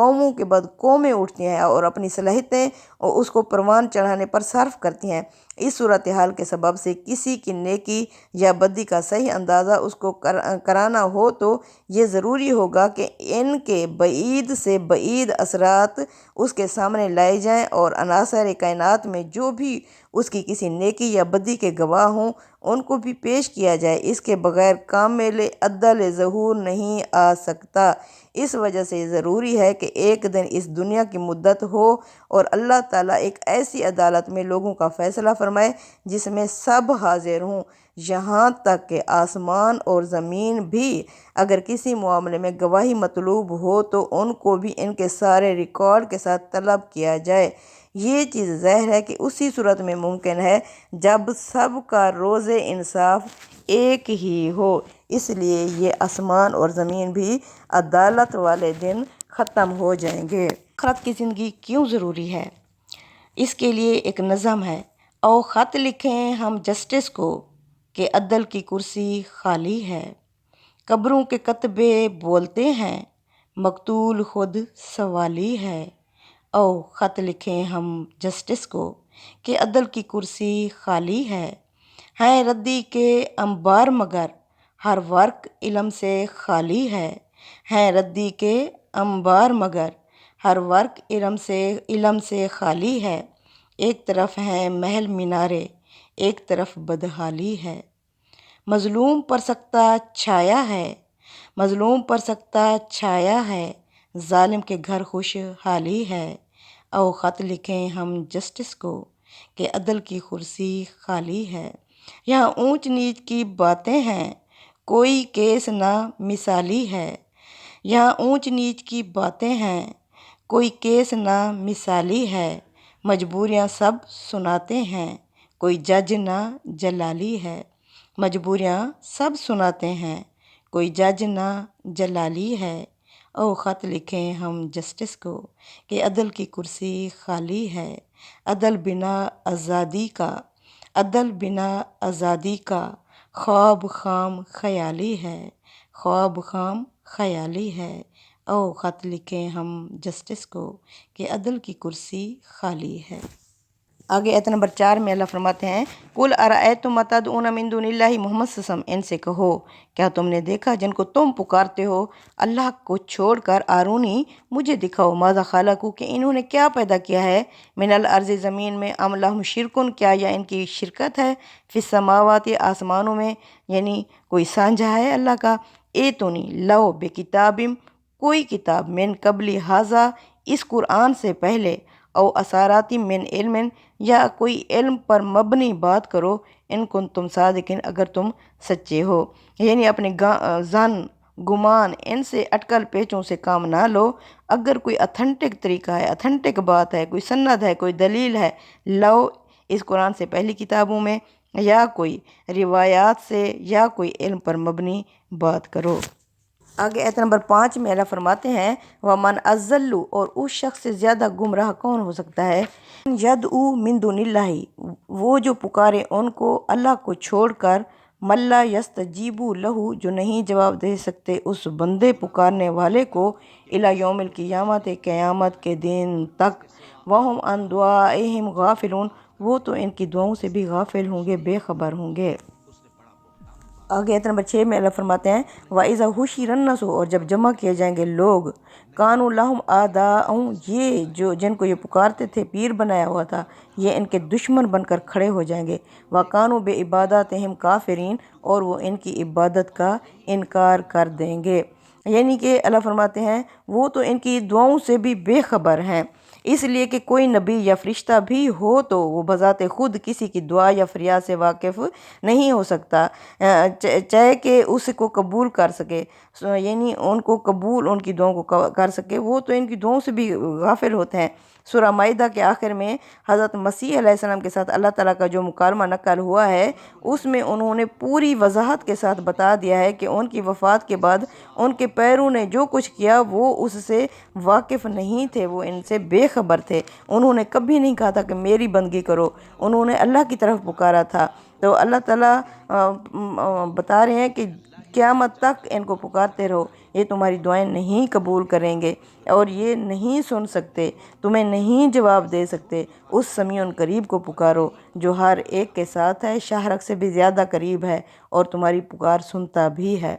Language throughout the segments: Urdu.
قوموں کے بعد قومیں اٹھتی ہیں اور اپنی صلاحیتیں اور اس کو پروان چڑھانے پر صرف کرتی ہیں۔ اس صورتحال کے سبب سے کسی کی نیکی یا بدی کا صحیح اندازہ اس کو کرانا ہو تو یہ ضروری ہوگا کہ ان کے بعید سے بعید اثرات اس کے سامنے لائے جائیں اور عناصر کائنات میں جو بھی اس کی کسی نیکی یا بدی کے گواہ ہوں ان کو بھی پیش کیا جائے۔ اس کے بغیر کامل عدل ظہور نہیں آ سکتا۔ اس وجہ سے ضروری ہے کہ ایک دن اس دنیا کی مدت ہو اور اللہ تعالیٰ ایک ایسی عدالت میں لوگوں کا فیصلہ فرمائے جس میں سب حاضر ہوں، یہاں تک کہ آسمان اور زمین بھی۔ اگر کسی معاملے میں گواہی مطلوب ہو تو ان کو بھی ان کے سارے ریکارڈ کے ساتھ طلب کیا جائے۔ یہ چیز ظاہر ہے کہ اسی صورت میں ممکن ہے جب سب کا روز انصاف ایک ہی ہو۔ اس لیے یہ آسمان اور زمین بھی عدالت والے دن ختم ہو جائیں گے۔ آخرت کی زندگی کیوں ضروری ہے؟ اس کے لیے ایک نظم ہے: او خط لکھیں ہم جسٹس کو کہ عدل کی کرسی خالی ہے۔ قبروں کے کتبے بولتے ہیں مقتول خود سوالی ہے۔ او خط لکھیں ہم جسٹس کو کہ عدل کی کرسی خالی ہے۔ ہیں ردی کے انبار مگر ہر ورق علم سے خالی ہے۔ ہیں ردی کے انبار مگر ہر ورق علم سے خالی ہے۔ ایک طرف ہیں محل مینارے ایک طرف بدحالی ہے۔ مظلوم پر سکتہ چھایا ہے، مظلوم پر سکتہ چھایا ہے، ظالم کے گھر خوش حالی ہے۔ او خط لکھیں ہم جسٹس کو کہ عدل کی کرسی خالی ہے۔ یہاں اونچ نیچ کی باتیں ہیں کوئی کیس نہ مثالی ہے۔ یہاں اونچ نیچ کی باتیں ہیں کوئی کیس نہ مثالی ہے۔ مجبوریاں سب سناتے ہیں کوئی جج نہ جلالی ہے۔ مجبوریاں سب سناتے ہیں کوئی جج نہ جلالی ہے۔ او خط لکھیں ہم جسٹس کو کہ عدل کی کرسی خالی ہے۔ عدل بنا آزادی کا، عدل بنا آزادی کا خواب خام خیالی ہے، خواب خام خیالی ہے۔ او خط لکھیں ہم جسٹس کو کہ عدل کی کرسی خالی ہے۔ آگے آیت نمبر 4 میں اللہ فرماتے ہیں: قُلْ أَرَأَيْتُم مَّا تَدْعُونَ مِن دُونِ اللَّهِ محمد صلی اللہ علیہ وسلم ان سے کہو کیا تم نے دیکھا جن کو تم پکارتے ہو اللہ کو چھوڑ کر، آرونی مجھے دکھاؤ، ماذا خلقوا کہ انہوں نے کیا پیدا کیا ہے، من الارض زمین میں، ام لہم شرکن کیا یا ان کی شرکت ہے، فی السماوات آسمانوں میں، یعنی کوئی سانجھا ہے اللہ کا، ایتونی لو بکتابم کوئی کتاب، من قبل ھذا اس قرآن سے پہلے، او اثاراتی من علم یا کوئی علم پر مبنی بات کرو، ان کنتم صادقین اگر تم سچے ہو، یعنی اپنے ظن گمان ان سے اٹکل پیچوں سے کام نہ لو۔ اگر کوئی اتھینٹک طریقہ ہے، اتھینٹک بات ہے، کوئی سند ہے، کوئی دلیل ہے، لو اس قرآن سے پہلی کتابوں میں، یا کوئی روایات سے، یا کوئی علم پر مبنی بات کرو۔ آگے آیت نمبر 5 میں اللہ فرماتے ہیں: وَمَنْ أَضَلُّ اور اس شخص سے زیادہ گمراہ کون ہو سکتا ہے، يَدْعُو مِن دُونِ اللَّهِ وہ جو پکارے ان کو اللہ کو چھوڑ کر، مَن لَا يَسْتَجِيبُ لَهُ جو نہیں جواب دے سکتے اس بندے پکارنے والے کو، إِلَى يَوْمِ الْقِيَامَةِ قیامت کے دن تک، وَهُمْ عَنْ دُعَائِهِمْ غَافِلُونَ وہ تو ان کی دعاؤں سے بھی غافل ہوں گے، بے خبر ہوں گے۔ آگے آیت نمبر 6 میں اللہ فرماتے ہیں: وَإِذَا حُشِرَ النَّاسُ اور جب جمع کیے جائیں گے لوگ، كَانُوا لَهُمْ أَعْدَاءً یہ جو جن کو یہ پکارتے تھے پیر بنایا ہوا تھا، یہ ان کے دشمن بن کر کھڑے ہو جائیں گے، وَكَانُوا بِعِبَادَاتِهِمْ كَافِرِينَ اور وہ ان کی عبادت کا انکار کر دیں گے۔ یعنی کہ اللہ فرماتے ہیں وہ تو ان کی دعاؤں سے بھی بے خبر ہیں، اس لیے کہ کوئی نبی یا فرشتہ بھی ہو تو وہ بذات خود کسی کی دعا یا فریاد سے واقف نہیں ہو سکتا، چاہے کہ اس کو قبول کر سکے، یعنی ان کو قبول ان کی دعاؤں کو کر سکے، وہ تو ان کی دعاؤں سے بھی غافل ہوتے ہیں۔ سورہ مائدہ کے آخر میں حضرت مسیح علیہ السلام کے ساتھ اللہ تعالیٰ کا جو مکالمہ نقل ہوا ہے اس میں انہوں نے پوری وضاحت کے ساتھ بتا دیا ہے کہ ان کی وفات کے بعد ان کے پیروں نے جو کچھ کیا وہ اس سے واقف نہیں تھے، وہ ان سے بے خبر تھے، انہوں نے کبھی نہیں کہا تھا کہ میری بندگی کرو، انہوں نے اللہ کی طرف پکارا تھا۔ تو اللہ تعالیٰ بتا رہے ہیں کہ قیامت تک ان کو پکارتے رہو، یہ تمہاری دعائیں نہیں قبول کریں گے اور یہ نہیں سن سکتے، تمہیں نہیں جواب دے سکتے۔ اس سمیع قریب کو پکارو جو ہر ایک کے ساتھ ہے، شاہرگ سے بھی زیادہ قریب ہے اور تمہاری پکار سنتا بھی ہے۔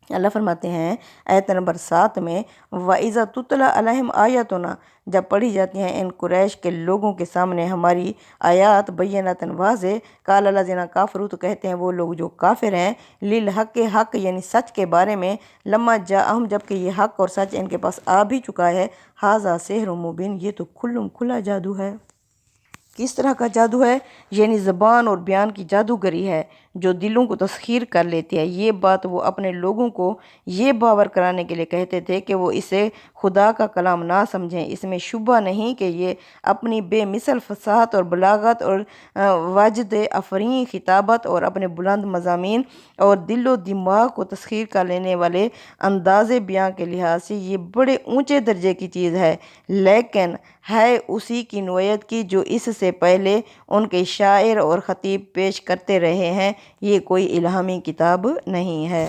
اللہ فرماتے ہیں آیت نمبر 7 میں، وَإِذَا تُتْلَىٰ عَلَيْهِمْ آیَاتُنَا، جب پڑھی جاتی ہیں ان قریش کے لوگوں کے سامنے ہماری آیات بینات واضح، قال الذین کافروا، تو کہتے ہیں وہ لوگ جو کافر ہیں، للحق، حق یعنی سچ کے بارے میں، لما جاءہم، جب کہ یہ حق اور سچ ان کے پاس آ بھی چکا ہے، ھذا سحر مبین، یہ تو کھلا جادو ہے۔ کس طرح کا جادو ہے؟ یعنی زبان اور بیان کی جادوگری ہے جو دلوں کو تسخیر کر لیتی ہے۔ یہ بات وہ اپنے لوگوں کو یہ باور کرانے کے لیے کہتے تھے کہ وہ اسے خدا کا کلام نہ سمجھیں۔ اس میں شبہ نہیں کہ یہ اپنی بے مثل فصاحت اور بلاغت اور واجد افرین خطابت اور اپنے بلند مضامین اور دل و دماغ کو تسخیر کر لینے والے انداز بیان کے لحاظ سے یہ بڑے اونچے درجے کی چیز ہے، لیکن ہے اسی کی نوعیت کی جو اس سے پہلے ان کے شاعر اور خطیب پیش کرتے رہے ہیں، یہ کوئی الہامی کتاب نہیں ہے۔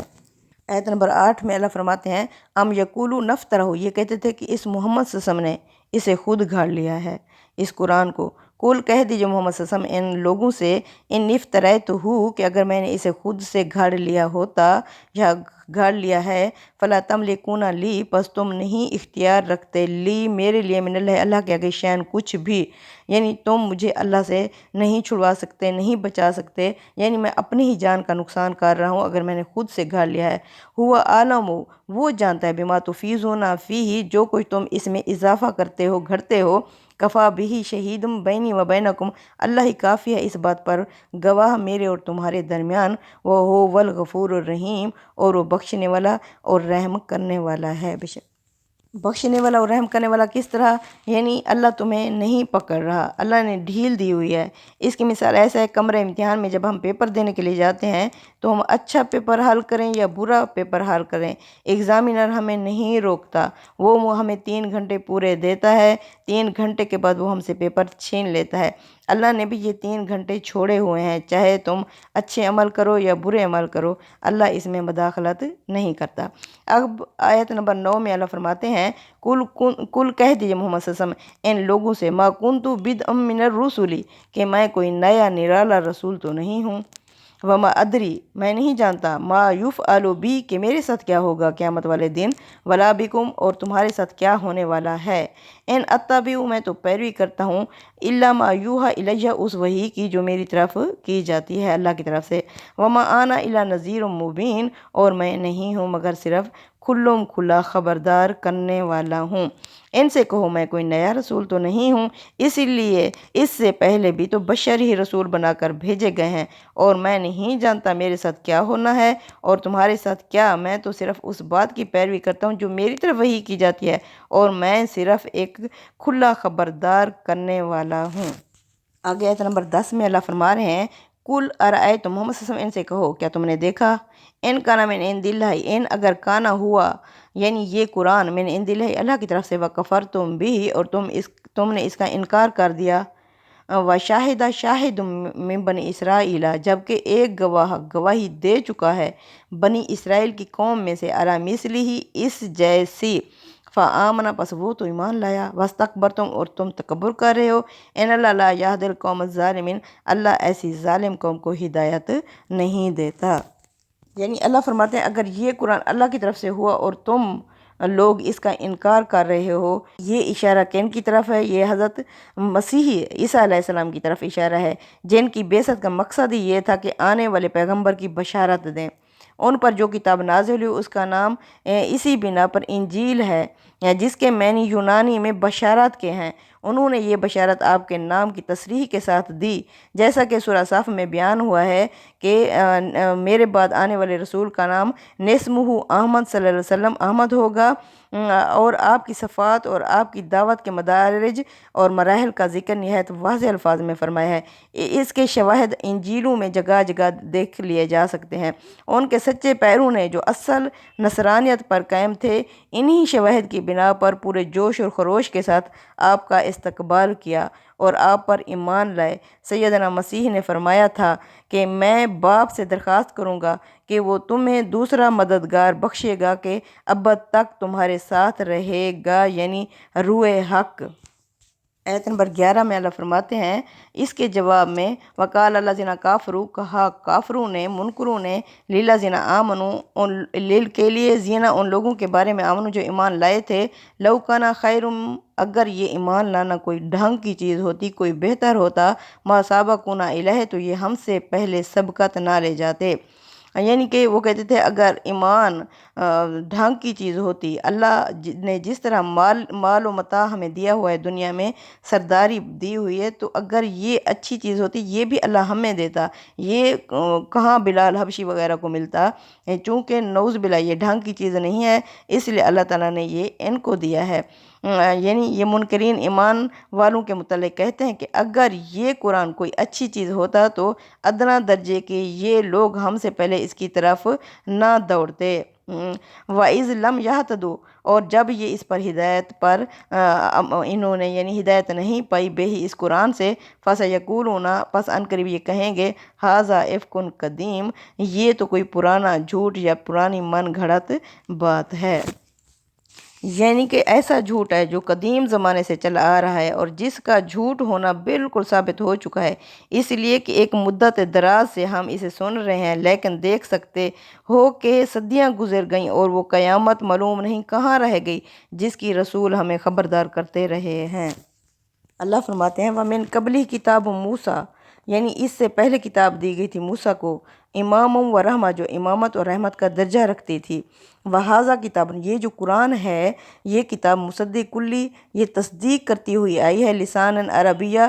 آیت نمبر 8 میں اللہ فرماتے ہیں، ام یقولون نفترہ، یہ کہتے تھے کہ اس محمد صلی اللہ علیہ وسلم نے اسے خود گھڑ لیا ہے، اس قرآن کو۔ قل، کہہ دیجئے محمد صلی اللہ علیہ وسلم ان لوگوں سے، ان افتریتہ، کہ اگر میں نے اسے خود سے گھڑ لیا ہوتا یا گھڑ لیا ہے، فلا تملکون لی، پس تم نہیں اختیار رکھتے، لی میرے لیے، من اللہ، اللہ کے آگے، شیئن کچھ بھی، یعنی تم مجھے اللہ سے نہیں چھڑوا سکتے، نہیں بچا سکتے، یعنی میں اپنی ہی جان کا نقصان کر رہا ہوں اگر میں نے خود سے گھڑ لیا ہے۔ ہوا عالم، وہ جانتا ہے، بما تفیضون فیہ، جو کچھ تم اس میں اضافہ کرتے ہو، گھڑتے ہو، کفا بہ شہید بینی و بینکم، اللہ ہی کافی ہے اس بات پر گواہ میرے اور تمہارے درمیان، وہو الغفور الرحیم، اور وہ بخشنے والا اور رحم کرنے والا ہے۔ بے شک بخشنے والا اور رحم کرنے والا کس طرح؟ یعنی اللہ تمہیں نہیں پکڑ رہا، اللہ نے ڈھیل دی ہوئی ہے۔ اس کی مثال ایسا ہے، کمرہ امتحان میں جب ہم پیپر دینے کے لیے جاتے ہیں تو ہم اچھا پیپر حل کریں یا برا پیپر حل کریں، ایگزامینر ہمیں نہیں روکتا، وہ ہمیں 3 گھنٹے پورے دیتا ہے، 3 گھنٹے کے بعد وہ ہم سے پیپر چھین لیتا ہے۔ اللہ نے بھی یہ 3 گھنٹے چھوڑے ہوئے ہیں، چاہے تم اچھے عمل کرو یا برے عمل کرو، اللہ اس میں مداخلت نہیں کرتا۔ اب آیت نمبر 9 میں اللہ فرماتے ہیں، کل کہہ دیجئے محمد صلی اللہ علیہ وسلم ان لوگوں سے، ما کنت بدعا من الرسل، کہ میں کوئی نیا نرالا رسول تو نہیں ہوں، وما ادری، میں نہیں جانتا، ما یفعل بی، کہ میرے ساتھ کیا ہوگا قیامت والے دن، ولا بکم، اور تمہارے ساتھ کیا ہونے والا ہے، ان اتبع، میں تو پیروی کرتا ہوں، الا ما یوحی الیہ، اس وحی کی جو میری طرف کی جاتی ہے اللہ کی طرف سے، وما انا الا نذیر مبین، اور میں نہیں ہوں مگر صرف کھلا خبردار کرنے والا ہوں۔ ان سے کہو میں کوئی نیا رسول تو نہیں ہوں، اسی لیے اس سے پہلے بھی تو بشر ہی رسول بنا کر بھیجے گئے ہیں، اور میں نہیں جانتا میرے ساتھ کیا ہونا ہے اور تمہارے ساتھ کیا، میں تو صرف اس بات کی پیروی کرتا ہوں جو میری طرف وحی کی جاتی ہے، اور میں صرف ایک کھلا خبردار کرنے والا ہوں۔ آگے آیت نمبر 10 میں اللہ فرما رہے ہیں، کل ارأیتم، محمد صلی اللہ علیہ وسلم ان سے کہو کیا تم نے دیکھا، ان کانا من عند اللہ، ان اگر کانا ہوا، یعنی یہ قرآن، من عند اللہ، اللہ کی طرف سے، وکفرتم بھی، اور تم نے اس کا انکار کر دیا، وشاہد شاہد من بنی اسرائیل، جبکہ ایک گواہ گواہی دے چکا ہے بنی اسرائیل کی قوم میں سے، علی مثلہ، اس جیسی، فآمن، پس وہ تو ایمان لایا، واستکبرتم، اور تم تکبر کر رہے ہو، ان اللہ لا یہدی القوم الظالمین، اللہ ایسی ظالم قوم کو ہدایت نہیں دیتا۔ یعنی اللہ فرماتے ہیں اگر یہ قرآن اللہ کی طرف سے ہوا اور تم لوگ اس کا انکار کر رہے ہو، یہ اشارہ کن کی طرف ہے؟ یہ حضرت مسیح عیسیٰ علیہ السلام کی طرف اشارہ ہے، جن کی بعثت کا مقصد ہی یہ تھا کہ آنے والے پیغمبر کی بشارت دیں۔ ان پر جو کتاب نازل ہوئی اس کا نام اسی بنا پر انجیل ہے، جس کے معنی یونانی میں بشارت کے ہیں۔ انہوں نے یہ بشارت آپ کے نام کی تصریح کے ساتھ دی، جیسا کہ سورہ صف میں بیان ہوا ہے کہ میرے بعد آنے والے رسول کا نام نسمہ احمد، صلی اللہ علیہ وسلم احمد ہوگا، اور آپ کی صفات اور آپ کی دعوت کے مدارج اور مراحل کا ذکر نہایت واضح الفاظ میں فرمایا ہے۔ اس کے شواہد انجیلوں میں جگہ جگہ دیکھ لیے جا سکتے ہیں۔ ان کے سچے پیروں نے جو اصل نصرانیت پر قائم تھے، انہی شواہد کی بنا پر پورے جوش اور خروش کے ساتھ آپ کا استقبال کیا اور آپ پر ایمان لائے۔ سیدنا مسیح نے فرمایا تھا کہ میں باپ سے درخواست کروں گا کہ وہ تمہیں دوسرا مددگار بخشے گا کہ ابد تک تمہارے ساتھ رہے گا، یعنی روح حق۔ آیت نمبر 11 میں اللہ فرماتے ہیں اس کے جواب میں وقال الذین کافروا، کہا کافروں نے، منکروں نے، للذین آمنوا، کے لیے زینا ان لوگوں کے بارے میں آمنوا جو ایمان لائے تھے، لو کان خیر، اگر یہ ایمان لانا کوئی ڈھنگ کی چیز ہوتی، کوئی بہتر ہوتا، ما سابقونا الیہ، تو یہ ہم سے پہلے سبقت نہ لے جاتے۔ یعنی کہ وہ کہتے تھے اگر ایمان ڈھنگ کی چیز ہوتی، اللہ نے جس طرح مال و متاع ہمیں دیا ہوا ہے، دنیا میں سرداری دی ہوئی ہے، تو اگر یہ اچھی چیز ہوتی یہ بھی اللہ ہمیں دیتا، یہ کہاں بلال حبشی وغیرہ کو ملتا۔ چونکہ نعوذ باللہ یہ ڈھنگ کی چیز نہیں ہے، اس لیے اللہ تعالیٰ نے یہ ان کو دیا ہے۔ یعنی یہ منکرین ایمان والوں کے متعلق کہتے ہیں کہ اگر یہ قرآن کوئی اچھی چیز ہوتا تو ادنا درجے کے یہ لوگ ہم سے پہلے اس کی طرف نہ دوڑتے۔ وَإِذْ لَمْ يَهْتَدُوا، اور جب یہ اس پر ہدایت پر انہوں نے یعنی ہدایت نہیں پائی بے ہی اس قرآن سے، فَسَيَقُولُونَ، پس عنقریب یہ کہیں گے، هَذَا إِفْكٌ قَدِيمٌ، یہ تو کوئی پرانا جھوٹ یا پرانی من گھڑت بات ہے۔ یعنی کہ ایسا جھوٹ ہے جو قدیم زمانے سے چلا آ رہا ہے اور جس کا جھوٹ ہونا بالکل ثابت ہو چکا ہے، اس لیے کہ ایک مدت دراز سے ہم اسے سن رہے ہیں، لیکن دیکھ سکتے ہو کہ صدیاں گزر گئیں اور وہ قیامت معلوم نہیں کہاں رہ گئی جس کی رسول ہمیں خبردار کرتے رہے ہیں۔ اللہ فرماتے ہیں وَمِن قَبْلِهِ کتاب موسیٰ، یعنی اس سے پہلے کتاب دی گئی تھی موسیٰ کو، امام و رحمہ، جو امامت اور رحمت کا درجہ رکھتی تھی، وَهَذَا کتاب، یہ جو قرآن ہے یہ کتاب مصدق کلی، یہ تصدیق کرتی ہوئی آئی ہے، لسان عربیہ،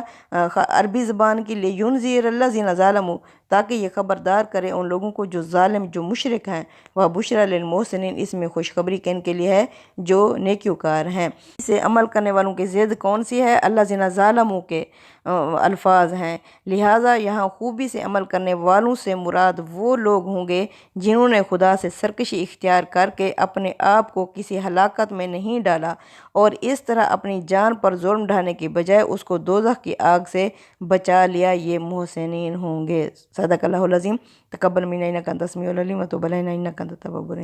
عربی زبان کی، لِيُنذِرَ الَّذِينَ ظَلَمُوا، تاکہ یہ خبردار کرے ان لوگوں کو جو ظالم، جو مشرک ہیں، وَبُشْرَى لِلْمُحْسِنِينَ، اس میں خوشخبری کن کے لیے ہے جو نیکوکار ہیں۔ اسے عمل کرنے والوں کی زد کون سی ہے؟ الَّذِينَ ظَلَمُوا کے الفاظ ہیں، لہٰذا یہاں خوبی سے عمل کرنے والوں سے مراد وہ لوگ ہوں گے جنہوں نے خدا سے سرکشی اختیار کر کے اپنے آپ کو کسی ہلاکت میں نہیں ڈالا اور اس طرح اپنی جان پر ظلم ڈھانے کی بجائے اس کو دوزخ کی آگ سے بچا لیا، یہ محسنین ہوں گے۔ صدق اللہ العظیم۔ تقبل منا انک انت السمیع العلیم وتب علینا انک انت التواب الرحیم۔